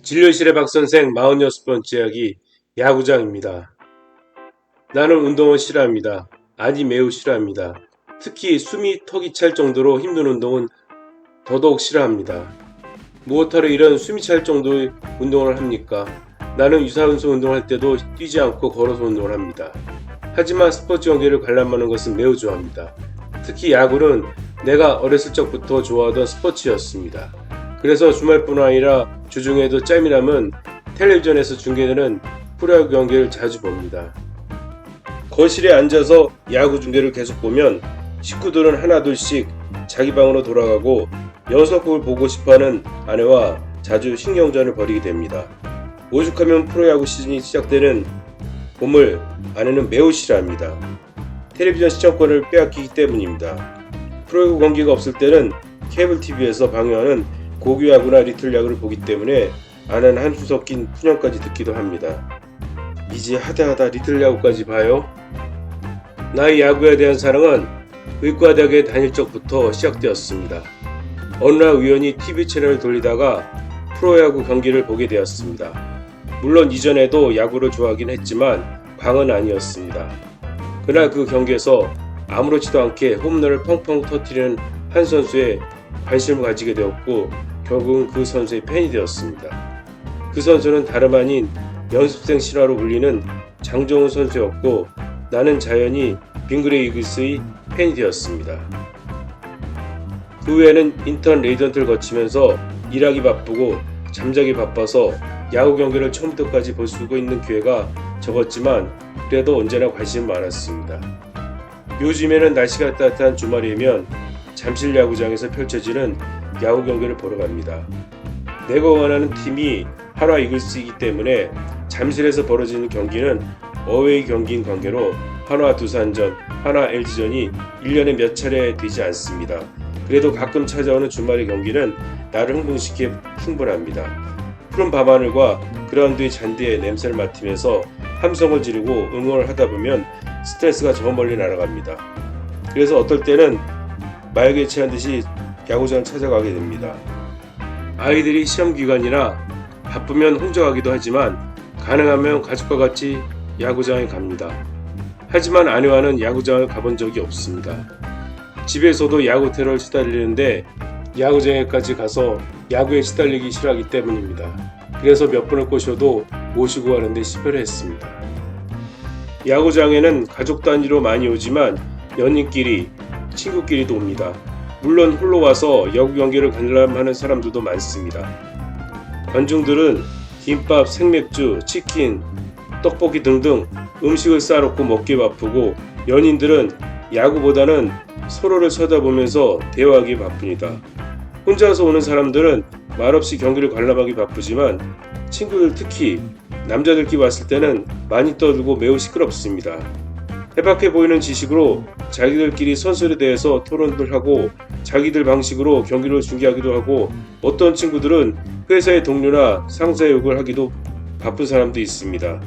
진료실의 박선생 46번째 이야기 야구장입니다. 나는 운동을 싫어합니다. 아니 매우 싫어합니다. 특히 숨이 턱이 찰 정도로 힘든 운동은 더더욱 싫어합니다. 무엇하러 이런 숨이 찰 정도의 운동을 합니까? 나는 유산소 운동할 때도 뛰지 않고 걸어서 운동을 합니다. 하지만 스포츠 경기를 관람하는 것은 매우 좋아합니다. 특히 야구는 내가 어렸을 적부터 좋아하던 스포츠였습니다. 그래서 주말뿐 아니라 주중에도 짬이 나면 텔레비전에서 중계되는 프로야구 경기를 자주 봅니다. 거실에 앉아서 야구 중계를 계속 보면 식구들은 하나둘씩 자기 방으로 돌아가고 연속극을 보고 싶어하는 아내와 자주 신경전을 벌이게 됩니다. 오죽하면 프로야구 시즌이 시작되는 봄을 아내는 매우 싫어합니다. 텔레비전 시청권을 빼앗기기 때문입니다. 프로야구 경기가 없을 때는 케이블 TV에서 방영하는 고교야구나 리틀야구를 보기 때문에 아내는 한숨 섞인 푸념까지 듣기도 합니다. 이제 하다하다 리틀야구까지 봐요? 나의 야구에 대한 사랑은 의과대학에 다닐 적부터 시작되었습니다. 어느 날 우연히 TV 채널을 돌리다가 프로야구 경기를 보게 되었습니다. 물론 이전에도 야구를 좋아하긴 했지만 광은 아니었습니다. 그날 그 경기에서 아무렇지도 않게 홈런을 펑펑 터뜨리는 한 선수에 관심을 가지게 되었고 결국은 그 선수의 팬이 되었습니다. 그 선수는 다름 아닌 연습생 신화로 불리는 장정훈 선수였고 나는 자연히 빙그레 이글스의 팬이 되었습니다. 그 후에는 인턴 레이던트를 거치면서 일하기 바쁘고 잠자기 바빠서 야구 경기를 처음부터까지 볼 수 있는 기회가 적었지만 그래도 언제나 관심이 많았습니다. 요즘에는 날씨가 따뜻한 주말이면 잠실 야구장에서 펼쳐지는 야구 경기를 보러 갑니다. 내가 원하는 팀이 한화 이글스이기 때문에 잠실에서 벌어지는 경기는 어웨이 경기인 관계로 한화 두산전, 한화 LG전이 1년에 몇 차례 되지 않습니다. 그래도 가끔 찾아오는 주말의 경기는 나를 흥분시키기에 충분합니다. 푸른 밤하늘과 그라운드의 잔디의 냄새를 맡으면서 함성을 지르고 응원을 하다 보면 스트레스가 저 멀리 날아갑니다. 그래서 어떨 때는 마약에 취한 듯이 야구장을 찾아가게 됩니다. 아이들이 시험기간이라 바쁘면 혼자 가기도 하지만 가능하면 가족과 같이 야구장에 갑니다. 하지만 아내와는 야구장을 가본 적이 없습니다. 집에서도 야구 테러를 시달리는데 야구장에까지 가서 야구에 시달리기 싫어하기 때문입니다. 그래서 몇 번을 꼬셔도 모시고 가는데 실패를 했습니다. 야구장에는 가족 단위로 많이 오지만 연인끼리, 친구끼리도 옵니다. 물론 홀로 와서 야구 경기를 관람하는 사람들도 많습니다. 관중들은 김밥, 생맥주, 치킨, 떡볶이 등등 음식을 싸놓고 먹기에 바쁘고 연인들은 야구보다는 서로를 쳐다보면서 대화하기 바쁩니다. 혼자서 오는 사람들은 말없이 경기를 관람하기 바쁘지만 친구들 특히 남자들끼리 왔을 때는 많이 떠들고 매우 시끄럽습니다. 해박해 보이는 지식으로 자기들끼리 선수에 대해서 토론을 하고 자기들 방식으로 경기를 중계하기도 하고 어떤 친구들은 회사의 동료나 상사의 욕을 하기도 바쁜 사람도 있습니다.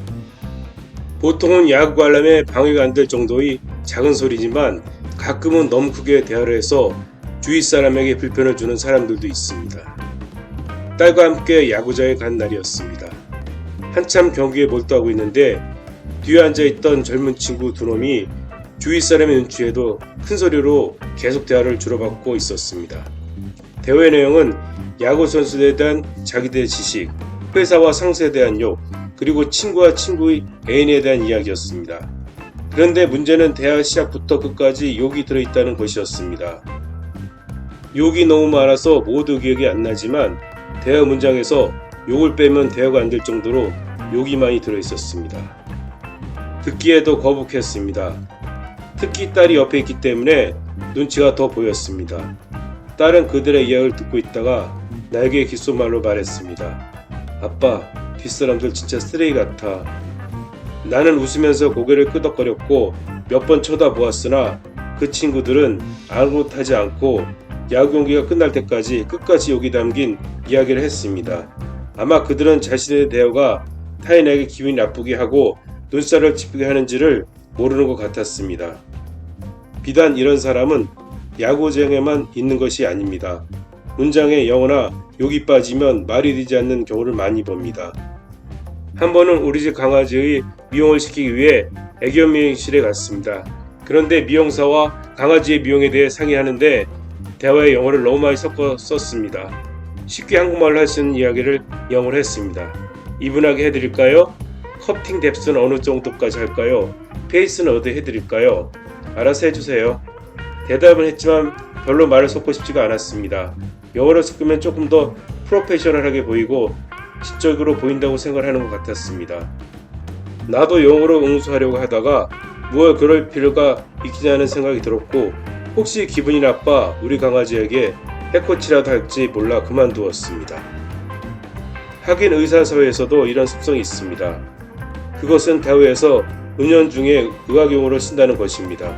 보통은 야구 관람에 방해가 안 될 정도의 작은 소리지만 가끔은 너무 크게 대화를 해서 주위 사람에게 불편을 주는 사람들도 있습니다. 딸과 함께 야구장에 간 날이었습니다. 한참 경기에 몰두하고 있는데 뒤에 앉아있던 젊은 친구 두 놈이 주위 사람의 눈치에도 큰 소리로 계속 대화를 주고받고 있었습니다. 대화의 내용은 야구 선수들에 대한 자기들의 지식, 회사와 상사에 대한 욕, 그리고 친구와 친구의 애인에 대한 이야기였습니다. 그런데 문제는 대화 시작부터 끝까지 욕이 들어있다는 것이었습니다. 욕이 너무 많아서 모두 기억이 안 나지만 대화 문장에서 욕을 빼면 대화가 안 될 정도로 욕이 많이 들어있었습니다. 듣기에도 거북했습니다. 특히 딸이 옆에 있기 때문에 눈치가 더 보였습니다. 딸은 그들의 이야기를 듣고 있다가 나에게 귓속말로 말했습니다. 아빠, 뒷사람들 진짜 쓰레기 같아. 나는 웃으면서 고개를 끄덕거렸고 몇 번 쳐다보았으나 그 친구들은 아무것도 하지 않고 야구 경기가 끝날 때까지 끝까지 욕이 담긴 이야기를 했습니다. 아마 그들은 자신의 대화가 타인에게 기분이 나쁘게 하고 눈살을 찌푸게 하는지를 모르는 것 같았습니다. 비단 이런 사람은 야구장에만 있는 것이 아닙니다. 문장에 영어나 욕이 빠지면 말이 되지 않는 경우를 많이 봅니다. 한 번은 우리 집 강아지의 미용을 시키기 위해 애견 미용실에 갔습니다. 그런데 미용사와 강아지의 미용에 대해 상의하는데 대화에 영어를 너무 많이 섞어 썼습니다. 쉽게 한국말로 할 수 있는 이야기를 영어로 했습니다. 이분하게 해드릴까요? 커팅 뎁스는 어느 정도까지 할까요? 페이스는 어디 해드릴까요? 알아서 해주세요. 대답은 했지만 별로 말을 섞고 싶지가 않았습니다. 영어로 섞으면 조금 더 프로페셔널하게 보이고 지적으로 보인다고 생각하는 것 같았습니다. 나도 영어로 응수하려고 하다가 무얼 그럴 필요가 있겠냐는 생각이 들었고 혹시 기분이 나빠 우리 강아지에게 해코치라도 할지 몰라 그만두었습니다. 하긴 의사사회에서도 이런 습성이 있습니다. 그것은 대회에서 은연중에 의학용어를 쓴다는 것입니다.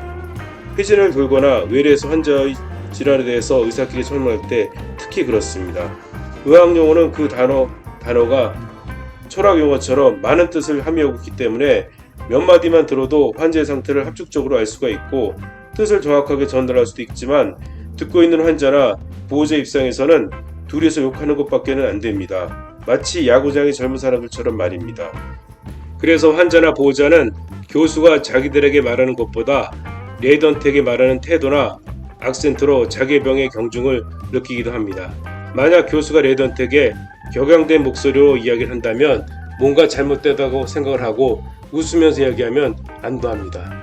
회진을 돌거나 외래에서 환자의 질환에 대해서 의사끼리 설명할 때 특히 그렇습니다. 의학용어는 그 단어가 철학용어처럼 많은 뜻을 함유하고 있기 때문에 몇 마디만 들어도 환자의 상태를 합축적으로 알 수가 있고 뜻을 정확하게 전달할 수도 있지만 듣고 있는 환자나 보호자 입장에서는 둘이서 욕하는 것밖에는 안 됩니다. 마치 야구장의 젊은 사람들처럼 말입니다. 그래서 환자나 보호자는 교수가 자기들에게 말하는 것보다 레이던트에게 말하는 태도나 악센트로 자기의 병의 경중을 느끼기도 합니다. 만약 교수가 레이던트에게 격양된 목소리로 이야기를 한다면 뭔가 잘못되다고 생각을 하고 웃으면서 이야기하면 안도합니다.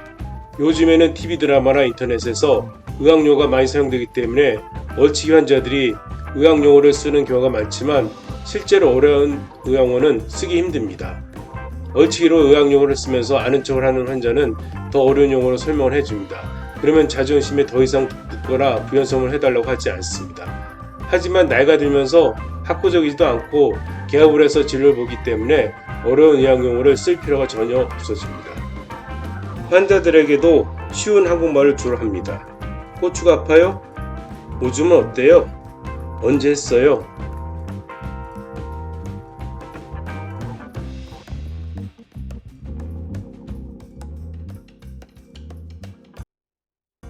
요즘에는 TV 드라마나 인터넷에서 의학용어가 많이 사용되기 때문에 얼치기 환자들이 의학용어를 쓰는 경우가 많지만 실제로 어려운 의학용어는 쓰기 힘듭니다. 얼치기로 의학용어를 쓰면서 아는 척을 하는 환자는 더 어려운 용어로 설명을 해줍니다. 그러면 자존심에 더 이상 듣거나 부연성을 해달라고 하지 않습니다. 하지만 나이가 들면서 학구적이지도 않고 개업을 해서 진료를 보기 때문에 어려운 의학용어를 쓸 필요가 전혀 없어집니다. 환자들에게도 쉬운 한국말을 주로 합니다. 고추가 아파요? 오줌은 어때요? 언제 했어요?